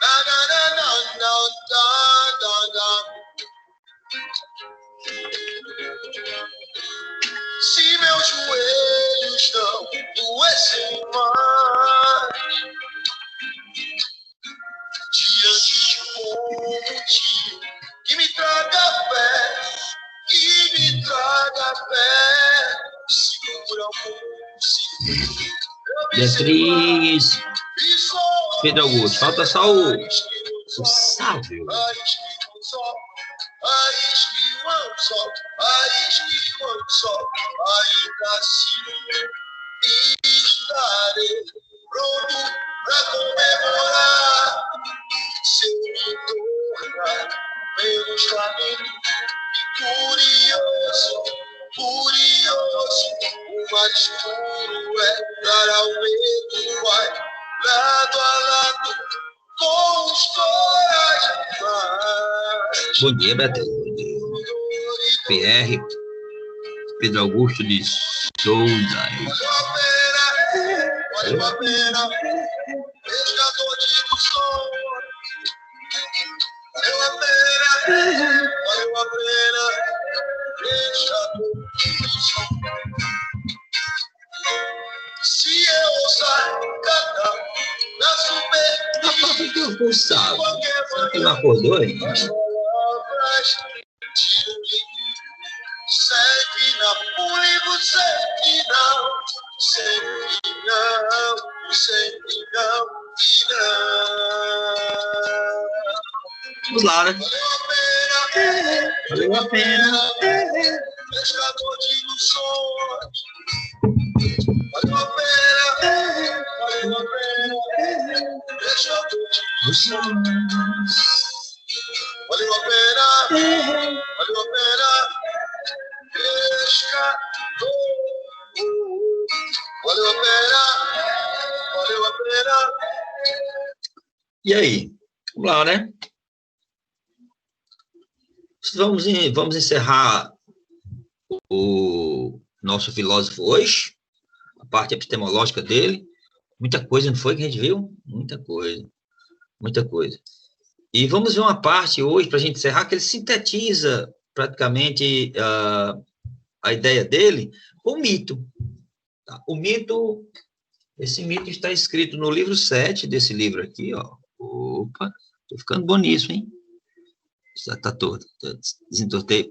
Na, na, na, na, na, na, na, na. Se meus joelhos não doessem mais diante de um motivo que me traga fé, segura o mundo. Beatriz, Pedro Augusto, falta só o Sávio. Ainda assim estarei pronto para comemorar se eu me tornar menos lamento e curioso, o mais puro é dar ao medo, vai lado a lado com os corais. Bom dia, Beatriz. PR, Pedro Augusto de Souza. Valeu a pena, pescador de ilusões. Valeu a pena, pescador de ilusões. Se eu ousar cantar na superfície, Você não acordou ainda? sei que não, o livro sei que não, sei que não, sei que não, que não. Vamos lá, né? Valeu a pena, pescador de ilusões. Valeu a pena, pescador de ilusões. Valeu a pena, pescador. Valeu a pena. E aí? Vamos lá, né? Vamos encerrar o nosso filósofo hoje, a parte epistemológica dele. Muita coisa, não foi que a gente viu? Muita coisa. E vamos ver uma parte hoje, para a gente encerrar, que ele sintetiza praticamente a ideia dele com o mito. Tá? Esse mito está escrito no livro 7 desse livro aqui, ó. Opa, tô ficando bom nisso, hein? Já tá todo. Desentortei.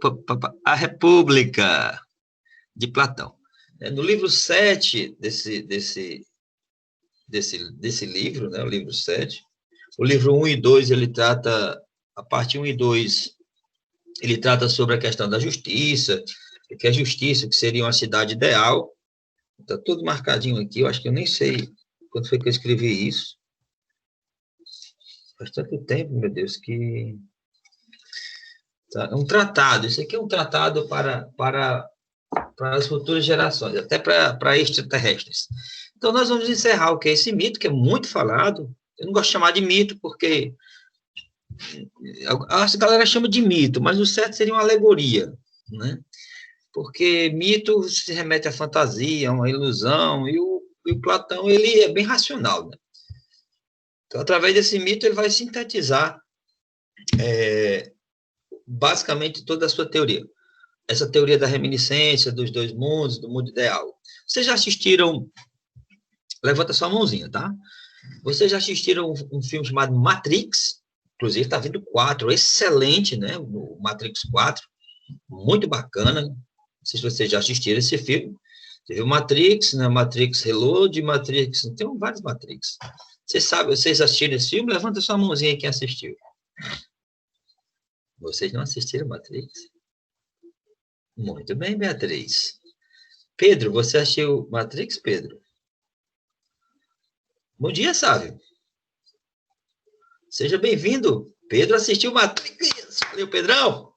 A República de Platão. No livro 7 desse livro, né, o livro 7, o livro 1 e 2, ele trata, a parte 1 e 2, ele trata sobre a questão da justiça, o que é justiça, que seria uma cidade ideal. Está tudo marcadinho aqui, eu acho que eu nem sei quando foi que eu escrevi isso. Faz tanto tempo, meu Deus, que... Tá, um tratado, isso aqui é um tratado para as futuras gerações, até para extraterrestres. Então, nós vamos encerrar o que é esse mito, que é muito falado. Eu não gosto de chamar de mito, porque a galera chama de mito, mas o certo seria uma alegoria, né? Porque mito se remete à fantasia, a uma ilusão, e o Platão, ele é bem racional, né? Então, através desse mito, ele vai sintetizar basicamente toda a sua teoria. Essa teoria da reminiscência, dos dois mundos, do mundo ideal. Vocês já assistiram... Levanta sua mãozinha, tá? Vocês já assistiram um filme chamado Matrix? Inclusive, está vindo 4, excelente, né? O Matrix 4, muito bacana. Não sei se vocês já assistiram esse filme. Teve o Matrix, né? Matrix Reload, Matrix... Tem vários Matrix. Vocês assistiram esse filme? Levanta sua mãozinha aí quem assistiu. Vocês não assistiram Matrix? Muito bem, Beatriz. Pedro, você assistiu Matrix, Pedro? Bom dia, Sávio. Seja bem-vindo. Pedro assistiu Matrix. Valeu, Pedrão.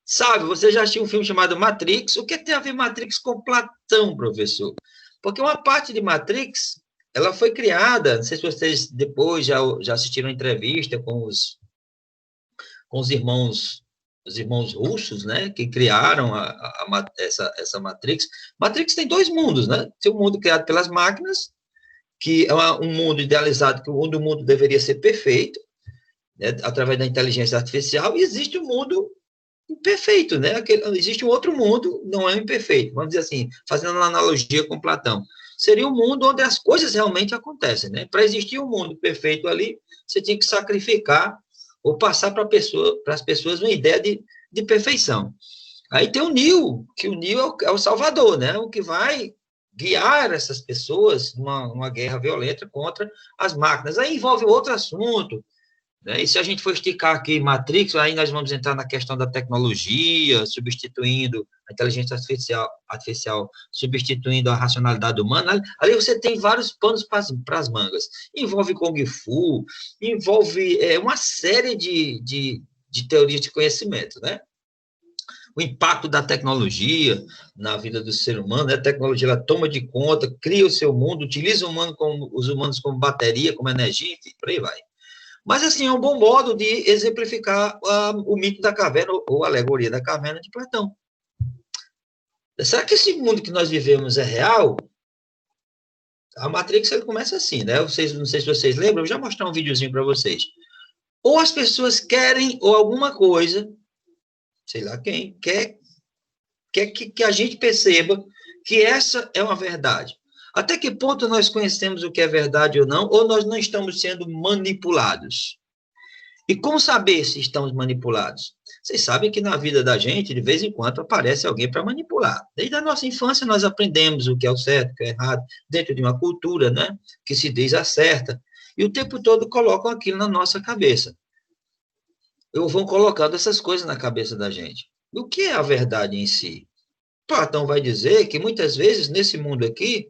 Sávio, você já assistiu um filme chamado Matrix? O que tem a ver Matrix com Platão, professor? Porque uma parte de Matrix, ela foi criada, não sei se vocês depois já assistiram a entrevista com os irmãos russos, né, que criaram essa Matrix. Matrix tem dois mundos, né? Tem um mundo criado pelas máquinas, que é um mundo idealizado, que o mundo deveria ser perfeito, né, através da inteligência artificial, e existe um mundo imperfeito, né? Existe um outro mundo, não é imperfeito, vamos dizer assim, fazendo uma analogia com Platão. Seria um mundo onde as coisas realmente acontecem, né? Para existir um mundo perfeito ali, você tinha que sacrificar ou passar para as pessoas uma ideia de perfeição. Aí tem o Neo, que o Neo é o salvador, né? O que vai guiar essas pessoas numa guerra violenta contra as máquinas. Aí envolve outro assunto, né? E se a gente for esticar aqui Matrix, aí nós vamos entrar na questão da tecnologia, substituindo a inteligência artificial substituindo a racionalidade humana. Ali você tem vários panos para as mangas. Envolve Kung Fu, envolve uma série de teorias de conhecimento, né? O impacto da tecnologia na vida do ser humano, né? A tecnologia ela toma de conta, cria o seu mundo, utiliza os humanos como bateria, como energia, e por aí vai. Mas, assim, é um bom modo de exemplificar o mito da caverna, ou a alegoria da caverna de Platão. Será que esse mundo que nós vivemos é real? A Matrix ele começa assim, né? Não sei se vocês lembram, eu já mostrei um videozinho para vocês. Ou as pessoas querem, ou alguma coisa, sei lá quem, quer que a gente perceba que essa é uma verdade. Até que ponto nós conhecemos o que é verdade ou nós não estamos sendo manipulados? E como saber se estamos manipulados? Vocês sabem que na vida da gente, de vez em quando, aparece alguém para manipular. Desde a nossa infância, nós aprendemos o que é o certo, o que é errado, dentro de uma cultura, né, que se diz a certa. E o tempo todo colocam aquilo na nossa cabeça. Ou vão colocando essas coisas na cabeça da gente. O que é a verdade em si? Platão vai dizer que, muitas vezes, nesse mundo aqui,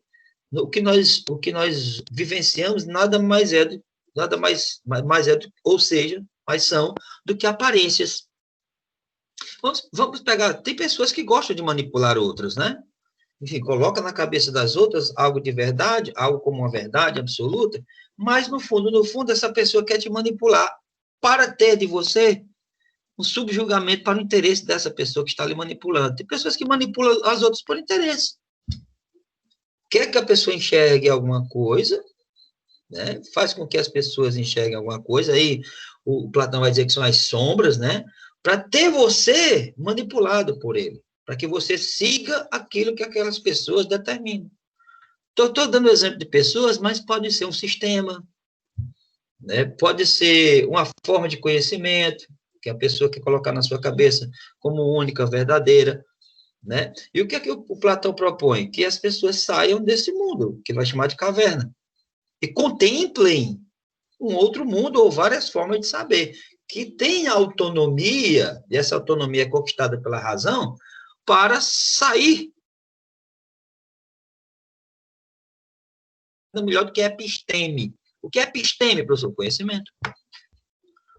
o que nós vivenciamos nada mais é, ou seja, mais são do que aparências. Vamos pegar, tem pessoas que gostam de manipular outras, né? Enfim, coloca na cabeça das outras algo de verdade, algo como uma verdade absoluta, mas no fundo, essa pessoa quer te manipular para ter de você um subjugamento para o interesse dessa pessoa que está lhe manipulando. Tem pessoas que manipulam as outras por interesse. Quer que a pessoa enxergue alguma coisa, né? Faz com que as pessoas enxerguem alguma coisa, aí o Platão vai dizer que são as sombras, né? Para ter você manipulado por ele, para que você siga aquilo que aquelas pessoas determinam. Estou dando exemplo de pessoas, mas pode ser um sistema, né? Pode ser uma forma de conhecimento, que a pessoa quer colocar na sua cabeça como única, verdadeira, né? E o que é que o Platão propõe? Que as pessoas saiam desse mundo, que ele vai chamar de caverna, e contemplem um outro mundo ou várias formas de saber, que tem autonomia, e essa autonomia é conquistada pela razão, para sair melhor do que episteme. O que é episteme, professor? Conhecimento.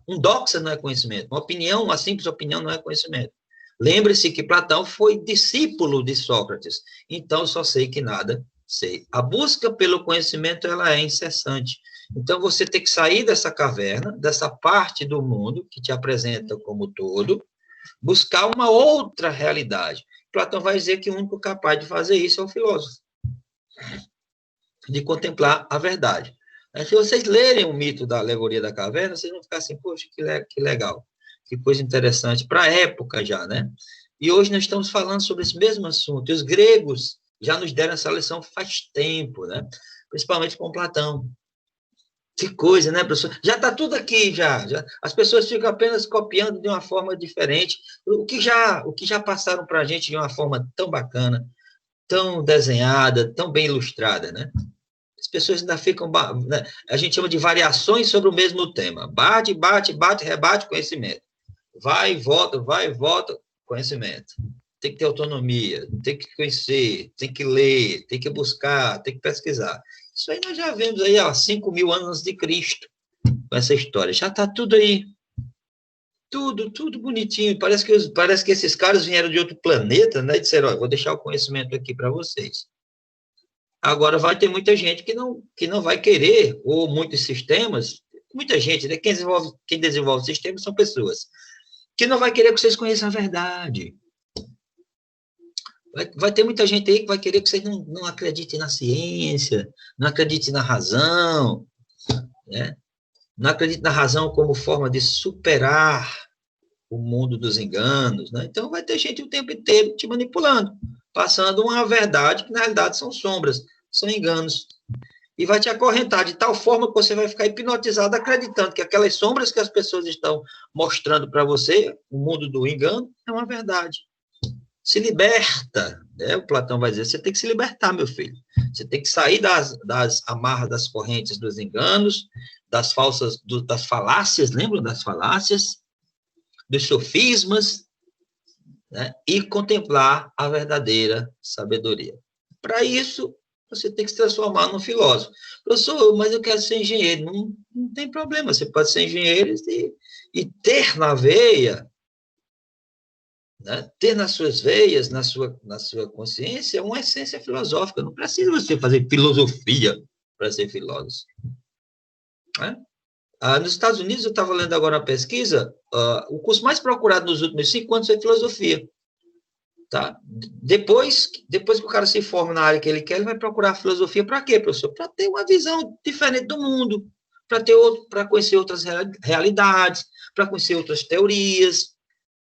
Um doxa não é conhecimento. Uma simples opinião não é conhecimento. Lembre-se que Platão foi discípulo de Sócrates, então só sei que nada sei. A busca pelo conhecimento ela é incessante. Então você tem que sair dessa caverna, dessa parte do mundo que te apresenta como todo, buscar uma outra realidade. Platão vai dizer que o único capaz de fazer isso é o filósofo, de contemplar a verdade. Se vocês lerem o mito da alegoria da caverna, vocês vão ficar assim, poxa, que legal, que coisa interessante, para a época já, né? E hoje nós estamos falando sobre esse mesmo assunto, e os gregos já nos deram essa lição faz tempo, né? Principalmente com Platão. Que coisa, né, professor? Já está tudo aqui, já. As pessoas ficam apenas copiando de uma forma diferente, o que já passaram para a gente de uma forma tão bacana, tão desenhada, tão bem ilustrada, né? As pessoas ainda ficam, né? A gente chama de variações sobre o mesmo tema. Bate, rebate, conhecimento. Vai e volta, conhecimento. Tem que ter autonomia, tem que conhecer, tem que ler, tem que buscar, tem que pesquisar. Isso aí nós já vemos aí há 5.000 anos antes de Cristo, com essa história. Já está tudo aí. Tudo bonitinho. Parece que esses caras vieram de outro planeta, né? E disseram, ó, vou deixar o conhecimento aqui para vocês. Agora, vai ter muita gente que não vai querer, ou muitos sistemas, muita gente, né? Quem desenvolve sistemas são pessoas, que não vai querer que vocês conheçam a verdade. Vai ter muita gente aí que vai querer que vocês não acreditem na ciência, não acreditem na razão, né? Não acreditem na razão como forma de superar o mundo dos enganos, né? Então vai ter gente o tempo inteiro te manipulando, passando uma verdade que na realidade são sombras, são enganos. E vai te acorrentar de tal forma que você vai ficar hipnotizado acreditando que aquelas sombras que as pessoas estão mostrando para você, o mundo do engano, é uma verdade. Se liberta, né? O Platão vai dizer, você tem que se libertar, meu filho. Você tem que sair das amarras, das correntes dos enganos, das falácias, lembram das falácias? Dos sofismas, né? E contemplar a verdadeira sabedoria. Para isso, você tem que se transformar num filósofo. Professor, mas eu quero ser engenheiro. Não tem problema, você pode ser engenheiro e ter na veia, né? Ter nas suas veias, na sua consciência, uma essência filosófica. Não precisa você fazer filosofia para ser filósofo. Né? Nos Estados Unidos, eu estava lendo agora uma pesquisa, o curso mais procurado nos últimos 5 anos foi filosofia. Tá? Depois que o cara se forma na área que ele quer, ele vai procurar filosofia para quê, professor? Para ter uma visão diferente do mundo, para conhecer outras realidades, para conhecer outras teorias,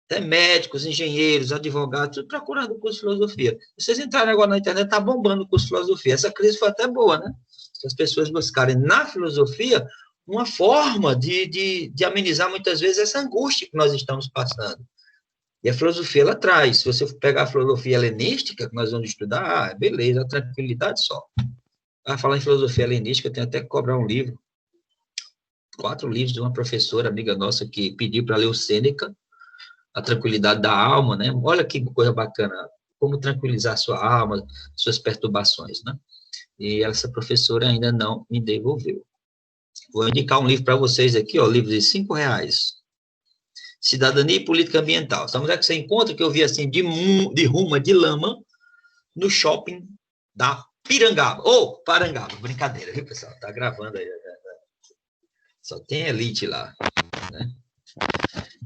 até médicos, engenheiros, advogados, tudo procurando o curso de filosofia. Vocês entrarem agora na internet, está bombando o curso de filosofia. Essa crise foi até boa, né? Se as pessoas buscarem na filosofia uma forma de amenizar muitas vezes essa angústia que nós estamos passando. E a filosofia, ela traz. Se você pegar a filosofia helenística, que nós vamos estudar, beleza, a tranquilidade só. Falar em filosofia helenística, eu tenho até que cobrar um livro. 4 livros de uma professora, amiga nossa, que pediu para ler o Sêneca, A Tranquilidade da Alma, né? Olha que coisa bacana, como tranquilizar sua alma, suas perturbações, né? E essa professora ainda não me devolveu. Vou indicar um livro para vocês aqui, ó, livro de R$5. Cidadania e Política Ambiental. Essa mulher que você encontra, que eu vi assim, de Ruma, de Lama, no shopping da Pirangaba. Ou Parangaba, brincadeira, viu, pessoal? Tá gravando aí. Só tem elite lá, né?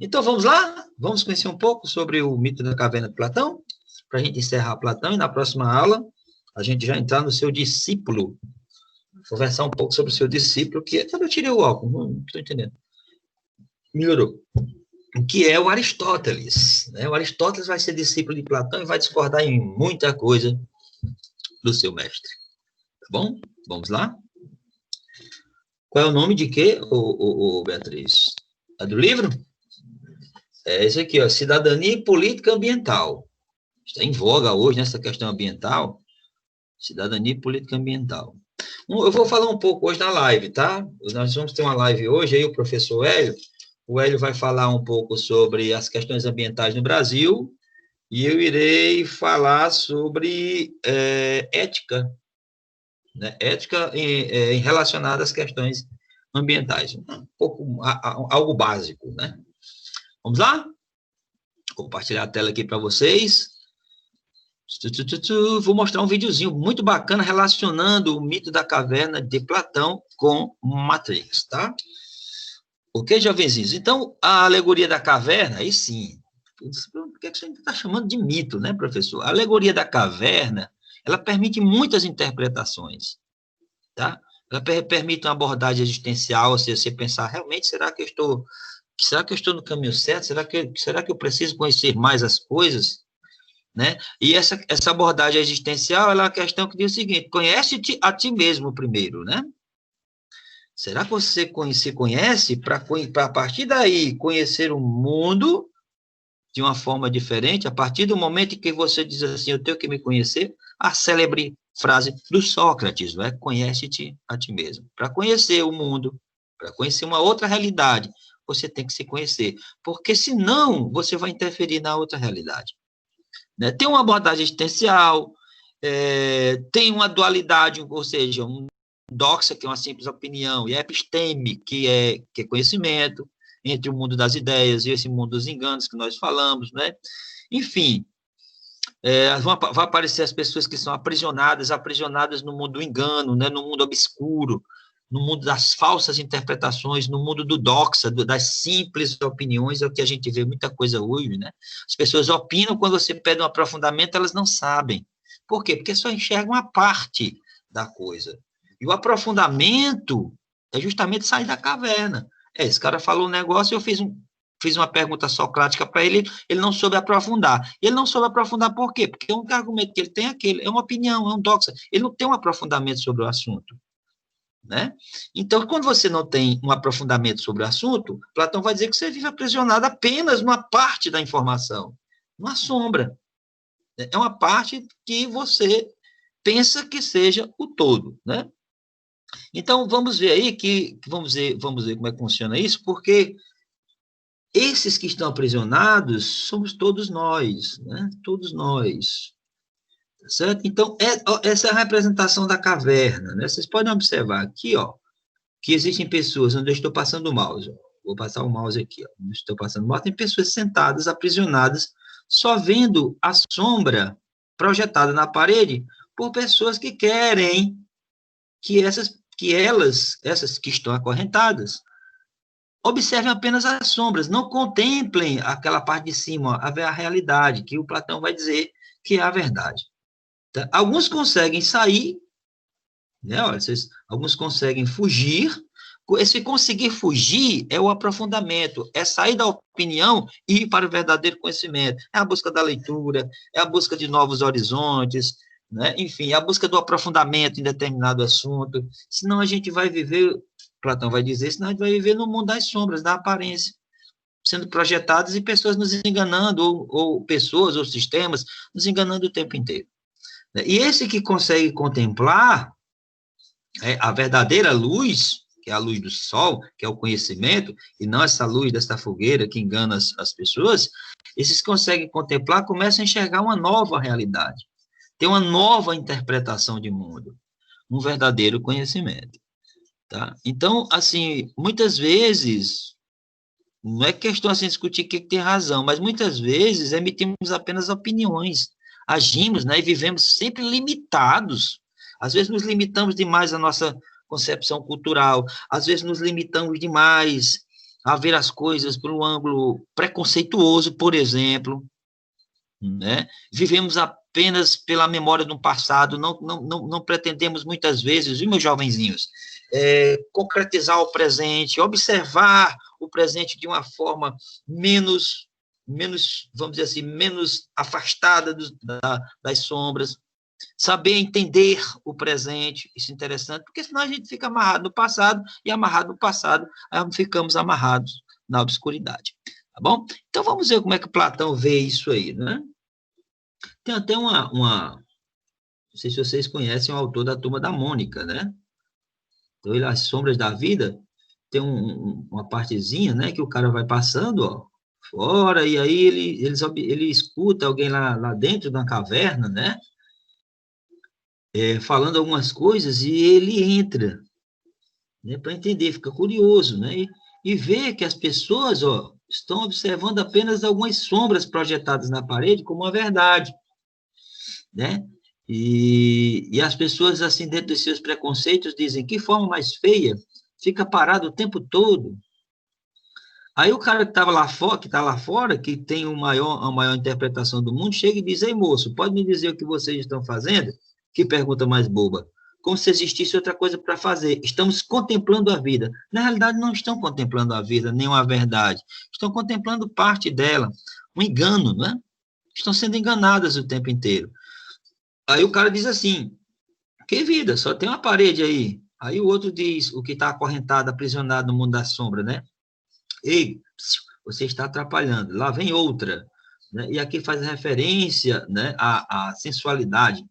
Então, vamos lá? Vamos conhecer um pouco sobre o mito da caverna de Platão, para a gente encerrar Platão, e na próxima aula, a gente já entrar no seu discípulo. Conversar um pouco sobre o seu discípulo, que... Eu tirei o óculos, não estou entendendo. Melhorou. Que é o Aristóteles. Né? O Aristóteles vai ser discípulo de Platão e vai discordar em muita coisa do seu mestre. Tá bom? Vamos lá? Qual é o nome de quê, Beatriz? É do livro? É esse aqui, ó, Cidadania e Política Ambiental. Está em voga hoje nessa questão ambiental. Cidadania e Política Ambiental. Eu vou falar um pouco hoje na live, tá? Nós vamos ter uma live hoje, aí o professor Hélio. O Hélio vai falar um pouco sobre as questões ambientais no Brasil e eu irei falar sobre ética, né? Ética relacionada às questões ambientais. Um pouco, algo básico, né? Vamos lá? Vou compartilhar a tela aqui para vocês. Vou mostrar um videozinho muito bacana relacionando o mito da caverna de Platão com Matrix, tá? Ok, jovenzinhos? Então, a alegoria da caverna, aí sim. Por que você está chamando de mito, né, professor? A alegoria da caverna, ela permite muitas interpretações, tá? Ela permite uma abordagem existencial, ou seja, você pensar, realmente, será que eu estou no caminho certo? Será que eu preciso conhecer mais as coisas? Né? E essa abordagem existencial, ela é uma questão que diz o seguinte, conhece-te a ti mesmo primeiro, né? Será que você se conhece para a partir daí conhecer o mundo de uma forma diferente? A partir do momento em que você diz assim, eu tenho que me conhecer, a célebre frase do Sócrates, não é? Conhece-te a ti mesmo. Para conhecer o mundo, para conhecer uma outra realidade, você tem que se conhecer, porque senão você vai interferir na outra realidade. Né? Tem uma abordagem existencial, tem uma dualidade, ou seja, um doxa, que é uma simples opinião, e episteme, que é conhecimento, entre o mundo das ideias e esse mundo dos enganos que nós falamos, né? Enfim, vão aparecer as pessoas que são aprisionadas no mundo do engano, né? No mundo obscuro, no mundo das falsas interpretações, no mundo do doxa, das simples opiniões, é o que a gente vê muita coisa hoje, né? As pessoas opinam, quando você pede um aprofundamento, elas não sabem. Por quê? Porque só enxergam uma parte da coisa. E o aprofundamento é justamente sair da caverna. Esse cara falou um negócio, eu fiz uma pergunta socrática para ele, ele não soube aprofundar. Ele não soube aprofundar por quê? Porque o único argumento que ele tem é aquele, é uma opinião, é um doxa. Ele não tem um aprofundamento sobre o assunto. Né? Então, quando você não tem um aprofundamento sobre o assunto, Platão vai dizer que você vive aprisionado apenas numa parte da informação, numa sombra. É uma parte que você pensa que seja o todo, né? Então, vamos ver aí vamos ver como é que funciona isso, porque esses que estão aprisionados somos todos nós, né? Todos nós. Certo? Então, essa é a representação da caverna, né? Vocês podem observar aqui, ó, que existem pessoas, onde eu estou passando o mouse, ó. Vou passar o mouse aqui, ó, onde estou passando o mouse, tem pessoas sentadas, aprisionadas, só vendo a sombra projetada na parede por pessoas que querem que essas que estão acorrentadas, observem apenas as sombras, não contemplem aquela parte de cima, a realidade, que o Platão vai dizer que é a verdade. Tá? Alguns conseguem sair, né? Olha, alguns conseguem fugir. Esse conseguir fugir é o aprofundamento, é sair da opinião e ir para o verdadeiro conhecimento. É a busca da leitura, é a busca de novos horizontes, né? Enfim, é a busca do aprofundamento em determinado assunto. Senão a gente vai viver, Platão vai dizer, senão a gente vai viver no mundo das sombras, da aparência, sendo projetadas e pessoas nos enganando, ou pessoas ou sistemas nos enganando o tempo inteiro. E esse que consegue contemplar a verdadeira luz, que é a luz do sol, que é o conhecimento, e não essa luz dessa fogueira que engana as pessoas, esses que conseguem contemplar começam a enxergar uma nova realidade, tem uma nova interpretação de mundo, um verdadeiro conhecimento. Tá? Então, assim, muitas vezes, não é questão assim de discutir quem tem razão, mas muitas vezes emitimos apenas opiniões, agimos, né, e vivemos sempre limitados. Às vezes nos limitamos demais à nossa concepção cultural, às vezes nos limitamos demais a ver as coisas por um ângulo preconceituoso, por exemplo, né? Vivemos apenas pela memória de um passado, não pretendemos muitas vezes, viu, meus jovenzinhos, concretizar o presente, observar o presente de uma forma menos, vamos dizer assim, menos afastada das sombras, saber entender o presente, isso é interessante, porque senão a gente fica amarrado no passado, e amarrado no passado, aí ficamos amarrados na obscuridade, tá bom? Então, vamos ver como é que Platão vê isso aí, né? Tem até não sei se vocês conhecem o autor da Turma da Mônica, né? Então, ele, As Sombras da Vida, tem uma partezinha, né, que o cara vai passando, ó, fora, e aí ele escuta alguém lá dentro da caverna, né, falando algumas coisas, e ele entra, né, para entender, fica curioso, né, e vê que as pessoas, ó, estão observando apenas algumas sombras projetadas na parede como uma verdade, né, e as pessoas, assim, dentro dos seus preconceitos, dizem, que forma mais feia, fica parado o tempo todo. Aí o cara que estava lá fora, que tem a maior interpretação do mundo, chega e diz, ei, moço, pode me dizer o que vocês estão fazendo? Que pergunta mais boba. Como se existisse outra coisa para fazer. Estamos contemplando a vida. Na realidade, não estão contemplando a vida, nem uma verdade. Estão contemplando parte dela. Um engano, né? Estão sendo enganadas o tempo inteiro. Aí o cara diz assim, que vida, só tem uma parede aí. Aí o outro diz, o que está acorrentado, aprisionado no mundo da sombra, né? Ei, você está atrapalhando. Lá vem outra. Né? E aqui faz referência, né, à sensualidade.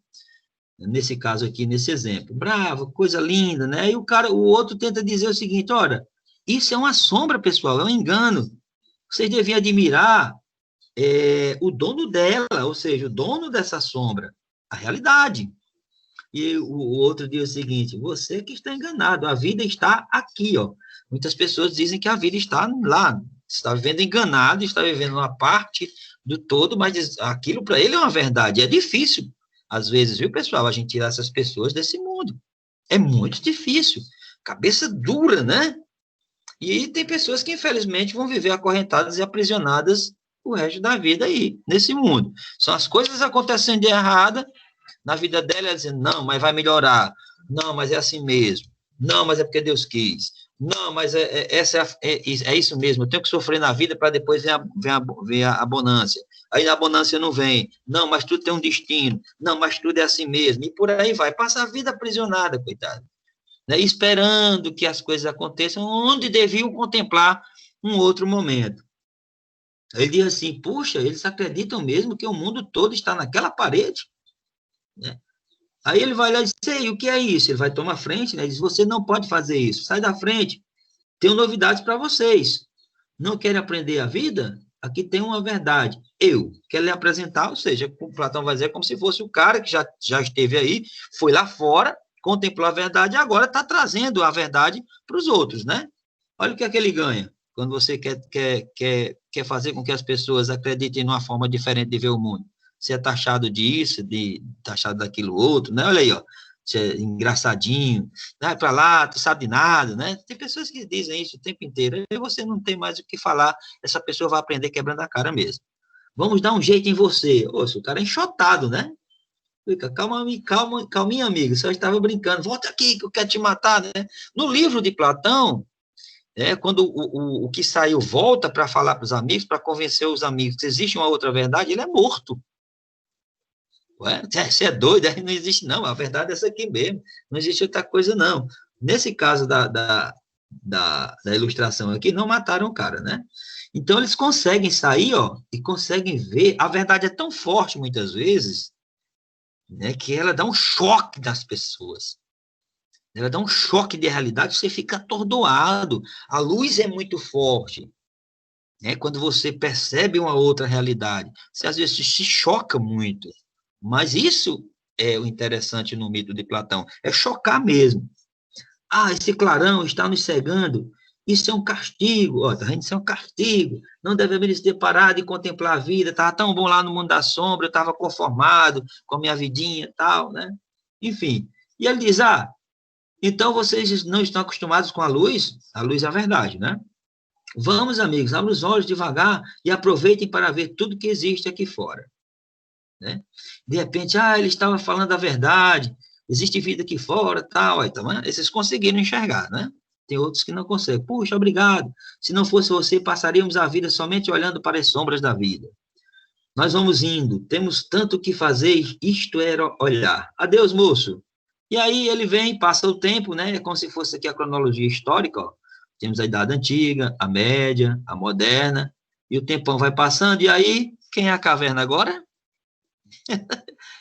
Nesse caso aqui, nesse exemplo. Bravo, coisa linda, né? E o outro tenta dizer o seguinte, olha, isso é uma sombra, pessoal, é um engano. Vocês deviam admirar o dono dela, ou seja, o dono dessa sombra, a realidade. E o outro diz o seguinte, você que está enganado, a vida está aqui, ó. Muitas pessoas dizem que a vida está lá, está vivendo enganado, está vivendo uma parte do todo, mas aquilo para ele é uma verdade. É difícil, às vezes, viu, pessoal, a gente tirar essas pessoas desse mundo. É muito difícil. Cabeça dura, né? E tem pessoas que, infelizmente, vão viver acorrentadas e aprisionadas o resto da vida aí, nesse mundo. São as coisas acontecendo de errada na vida dela, ela dizendo, não, mas vai melhorar. Não, mas é assim mesmo. Não, mas é porque Deus quis. Não, mas é isso mesmo. Eu tenho que sofrer na vida para depois ver a abundância. Aí a abundância não vem. Não, mas tudo tem um destino. Não, mas tudo é assim mesmo. E por aí vai. Passa a vida aprisionada, coitado. Né? Esperando que as coisas aconteçam onde deviam contemplar um outro momento. Ele diz assim, puxa, eles acreditam mesmo que o mundo todo está naquela parede? Né? Aí ele vai lá e diz, ei, o que é isso? Ele vai tomar frente, né? Ele diz, você não pode fazer isso, sai da frente. Tenho novidades para vocês. Não querem aprender a vida? Aqui tem uma verdade. Eu quero lhe apresentar, ou seja, o Platão vai dizer como se fosse o cara que já esteve aí, foi lá fora, contemplou a verdade e agora está trazendo a verdade para os outros, né? Olha o que é que ele ganha quando você quer fazer com que as pessoas acreditem numa forma diferente de ver o mundo. Você é taxado disso, taxado daquilo outro, né? Olha aí, ó. Você é engraçadinho, vai para lá, tu sabe de nada, né? Tem pessoas que dizem isso o tempo inteiro, e você não tem mais o que falar, essa pessoa vai aprender quebrando a cara mesmo. Vamos dar um jeito em você. Ô, o cara é enxotado, né? Fica, calminha, amigo, só estava brincando, volta aqui que eu quero te matar, né? No livro de Platão, quando o que saiu volta para falar para os amigos, para convencer os amigos que existe uma outra verdade, ele é morto. Ué, você é doido? Não existe, não. A verdade é essa aqui mesmo. Não existe outra coisa, não. Nesse caso da ilustração aqui, não mataram o cara, né? Então, eles conseguem sair, ó, e conseguem ver. A verdade é tão forte, muitas vezes, né, que ela dá um choque nas pessoas. Ela dá um choque de realidade, você fica atordoado. A luz é muito forte, né? Quando você percebe uma outra realidade, você às vezes se choca muito. Mas isso é o interessante no mito de Platão, é chocar mesmo. Ah, esse clarão está nos cegando, isso é um castigo, ó, tá vendo? Isso é um castigo, não devemos ter parado de contemplar a vida, estava tão bom lá no mundo da sombra, eu estava conformado com a minha vidinha e tal, né? Enfim, e ele diz, então vocês não estão acostumados com a luz é a verdade, né? Vamos, amigos, abram os olhos devagar e aproveitem para ver tudo que existe aqui fora. Né? De repente, ele estava falando a verdade, existe vida aqui fora, tal, então, esses conseguiram enxergar, né? Tem outros que não conseguem. Puxa, obrigado. Se não fosse você, passaríamos a vida somente olhando para as sombras da vida. Nós vamos indo, temos tanto o que fazer, isto era olhar. Adeus, moço. E aí ele vem, passa o tempo, né? É como se fosse aqui a cronologia histórica, ó. Temos a Idade Antiga, a Média, a Moderna, e o tempão vai passando, e aí, quem é a caverna agora?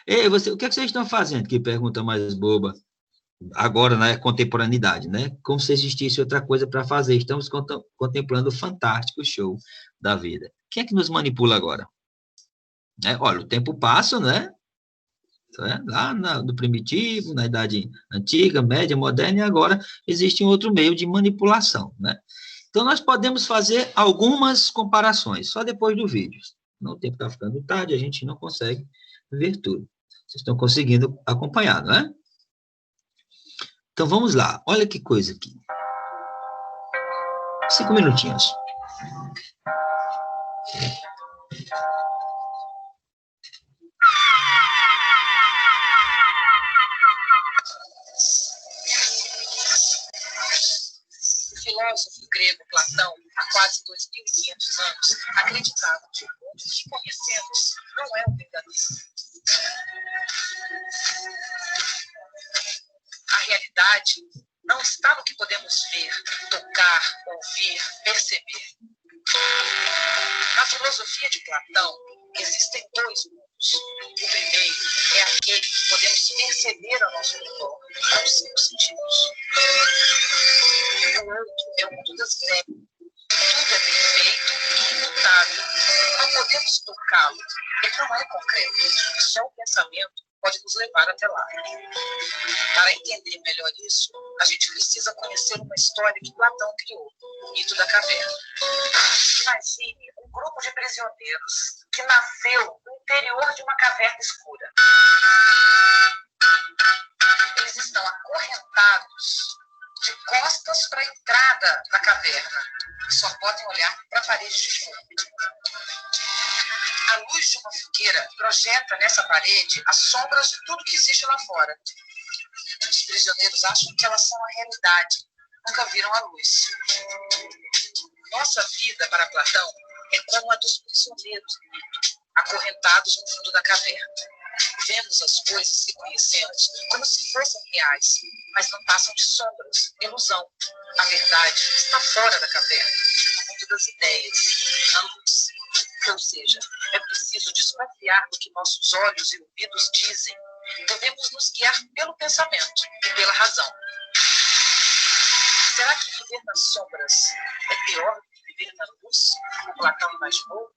Ei, o que é que vocês estão fazendo? Que pergunta mais boba. Agora, na contemporaneidade, né? Como se existisse outra coisa para fazer. Estamos contemplando o fantástico show da vida. Quem é que nos manipula agora? Olha, o tempo passa, né? Lá no primitivo, na Idade Antiga, Média, Moderna, e agora existe um outro meio de manipulação, né? Então, nós podemos fazer algumas comparações, só depois do vídeo. O tempo está ficando tarde, a gente não consegue ver tudo. Vocês estão conseguindo acompanhar, não é? Então, vamos lá. Olha que coisa aqui. 5 minutinhos. O filósofo grego Platão, há quase 2.500 anos, acreditava que o mundo que conhecemos não é o verdadeiro. A realidade não está no que podemos ver, tocar, ouvir, perceber. Na filosofia de Platão, existem dois mundos. O primeiro é aquele que podemos perceber ao nosso redor, aos 5 sentidos. O outro é o mundo das ideias. Tudo é perfeito e imutável. Não podemos tocá-lo. Ele não é concreto. E só o pensamento pode nos levar até lá. Para entender melhor isso, a gente precisa conhecer uma história que Platão criou, o mito da caverna. Imagine um grupo de prisioneiros que nasceu no interior de uma caverna escura. Eles estão acorrentados de costas para a entrada da caverna e só podem olhar para a parede de fundo. A luz de uma fogueira projeta nessa parede as sombras de tudo que existe lá fora. Os prisioneiros acham que elas são a realidade, nunca viram a luz. Nossa vida, para Platão, é como a dos prisioneiros, acorrentados no fundo da caverna. Vemos as coisas que conhecemos como se fossem reais, mas não passam de sombras, ilusão. A verdade está fora da caverna, no mundo das ideias, na luz. Ou seja, é preciso desconfiar do que nossos olhos e ouvidos dizem. Devemos nos guiar pelo pensamento e pela razão. Será que viver nas sombras é pior do que viver na luz, como Platão imaginou?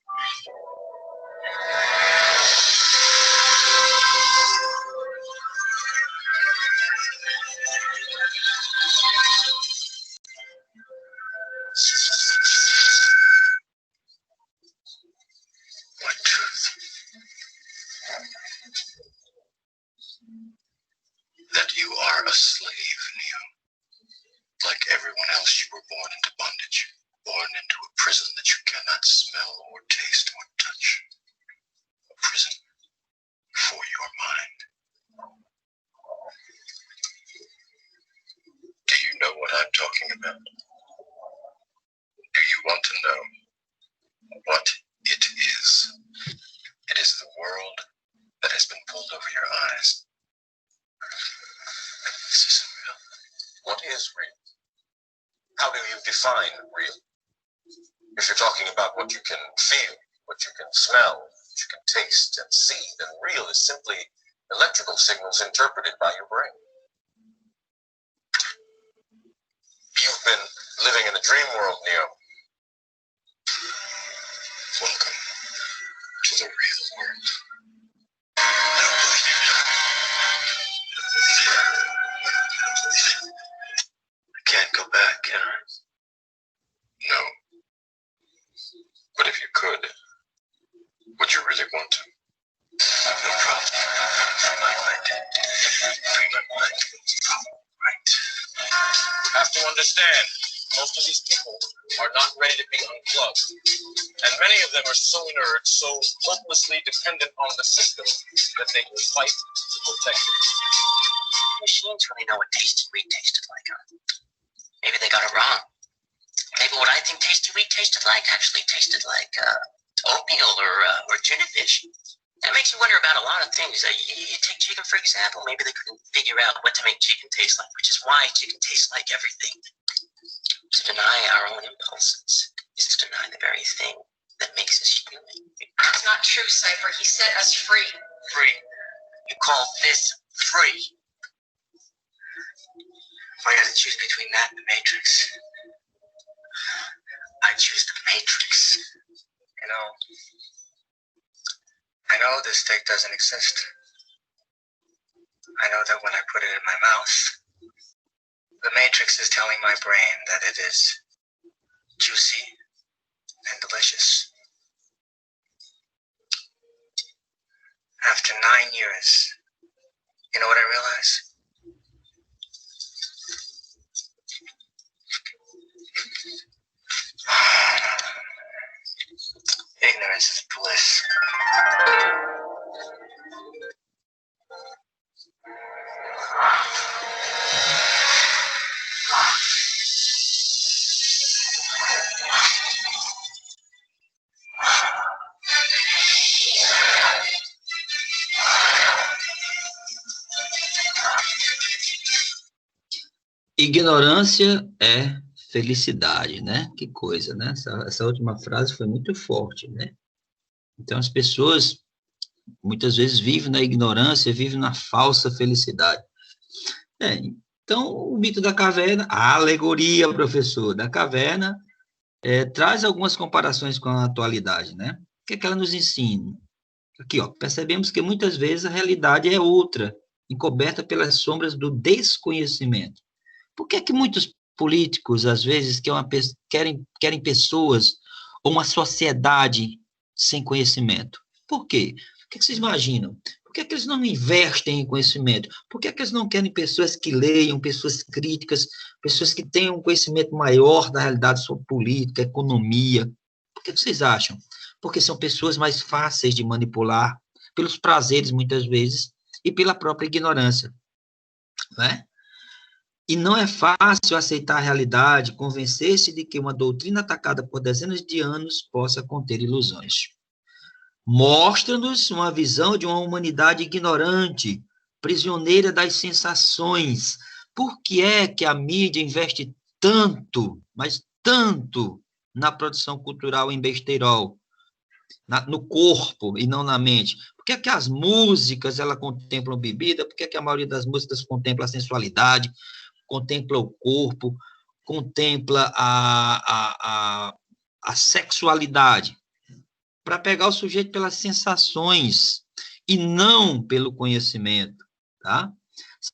What truth? That you are a slave, Neo. Like everyone else, you were born into bondage, born into a prison that you cannot smell or taste or touch. A prison for your mind. Do you know what I'm talking about? Do you want to know what it is? It is the world that has been pulled over your eyes. This isn't real. What is real? How do you define real? If you're talking about what you can feel, what you can smell, what you can taste and see, then real is simply electrical signals interpreted by your brain. You've been living in a dream world, Neo. Welcome to the real world. I can't go back, can I? No. But if you could, would you really want to? No problem. Free my mind. Free my mind. Right. You have to understand, most of these people are not ready to be unplugged. And many of them are so inert, so hopelessly dependent on the system that they will fight to protect it. Machines really know what tasty wheat tasted like, huh? Maybe they got it wrong. Maybe what I think tasty wheat tasted like actually tasted like oatmeal or tuna fish. That makes you wonder about a lot of things. You take chicken, for example. Maybe they couldn't figure out what to make chicken taste like, which is why chicken tastes like everything. To deny our own impulses is to deny the very thing that makes us human. It's not true, Cypher. He set us free. Free. You call this free? If I had to choose between that and the Matrix, I choose the Matrix. You know, I know this steak doesn't exist. I know that when I put it in my mouth, the Matrix is telling my brain that it is juicy and delicious. After 9 years, you know what I realized? Ignorance is bliss. Ignorância é felicidade, né? Que coisa, né? Essa última frase foi muito forte, né? Então, as pessoas, muitas vezes, vivem na ignorância, vivem na falsa felicidade. Então, o mito da caverna, a alegoria, professor, da caverna, traz algumas comparações com a atualidade, né? O que é que ela nos ensina? Aqui, ó, percebemos que muitas vezes a realidade é outra, encoberta pelas sombras do desconhecimento. Por que é que muitos políticos, às vezes, querem pessoas ou uma sociedade sem conhecimento? Por quê? O que vocês imaginam? Por que eles não investem em conhecimento? Por que eles não querem pessoas que leiam, pessoas críticas, pessoas que tenham um conhecimento maior da realidade sobre política, economia? Por que vocês acham? Porque são pessoas mais fáceis de manipular, pelos prazeres, muitas vezes, e pela própria ignorância, né? E não é fácil aceitar a realidade, convencer-se de que uma doutrina atacada por dezenas de anos possa conter ilusões. Mostra-nos uma visão de uma humanidade ignorante, prisioneira das sensações. Por que é que a mídia investe tanto, mas tanto, na produção cultural em besteirol? No corpo e não na mente. Por que é que as músicas, elas contemplam bebida? Por que é que a maioria das músicas contempla a sensualidade, contempla o corpo, contempla a sexualidade? Para pegar o sujeito pelas sensações e não pelo conhecimento, tá?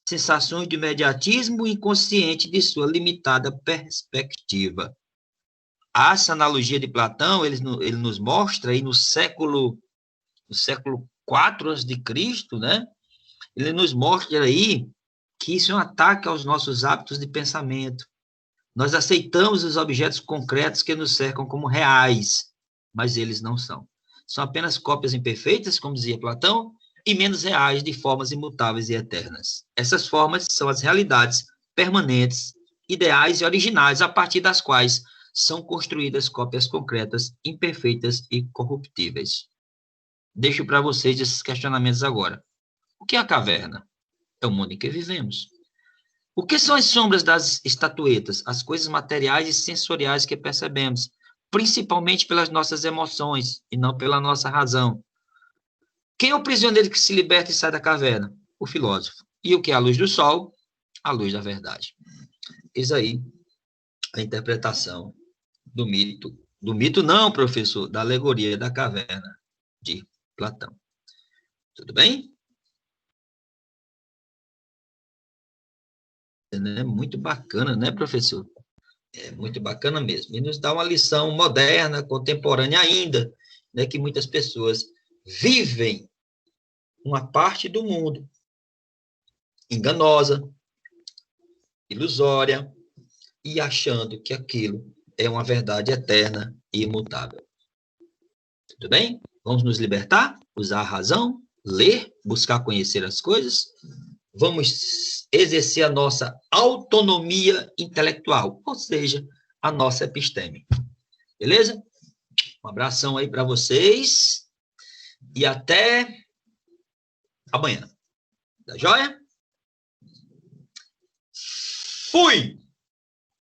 Sensações de imediatismo inconsciente de sua limitada perspectiva. Essa analogia de Platão, ele nos mostra aí no século IV a.C., né? Ele nos mostra aí que isso é um ataque aos nossos hábitos de pensamento. Nós aceitamos os objetos concretos que nos cercam como reais, mas eles não são. São apenas cópias imperfeitas, como dizia Platão, e menos reais de formas imutáveis e eternas. Essas formas são as realidades permanentes, ideais e originais, a partir das quais são construídas cópias concretas, imperfeitas e corruptíveis. Deixo para vocês esses questionamentos agora. O que é a caverna? É o mundo em que vivemos. O que são as sombras das estatuetas? As coisas materiais e sensoriais que percebemos, principalmente pelas nossas emoções e não pela nossa razão. Quem é o prisioneiro que se liberta e sai da caverna? O filósofo. E o que é a luz do sol? A luz da verdade. Eis aí a interpretação do mito. Do mito não, professor, da alegoria da caverna de Platão. Tudo bem? É muito bacana, né, professor? É muito bacana mesmo. E nos dá uma lição moderna, contemporânea ainda, né, que muitas pessoas vivem uma parte do mundo enganosa, ilusória, e achando que aquilo é uma verdade eterna e imutável. Tudo bem? Vamos nos libertar, usar a razão, ler, buscar conhecer as coisas. Vamos exercer a nossa autonomia intelectual, ou seja, a nossa episteme. Beleza? Um abração aí para vocês e até amanhã. Tá joia? Fui!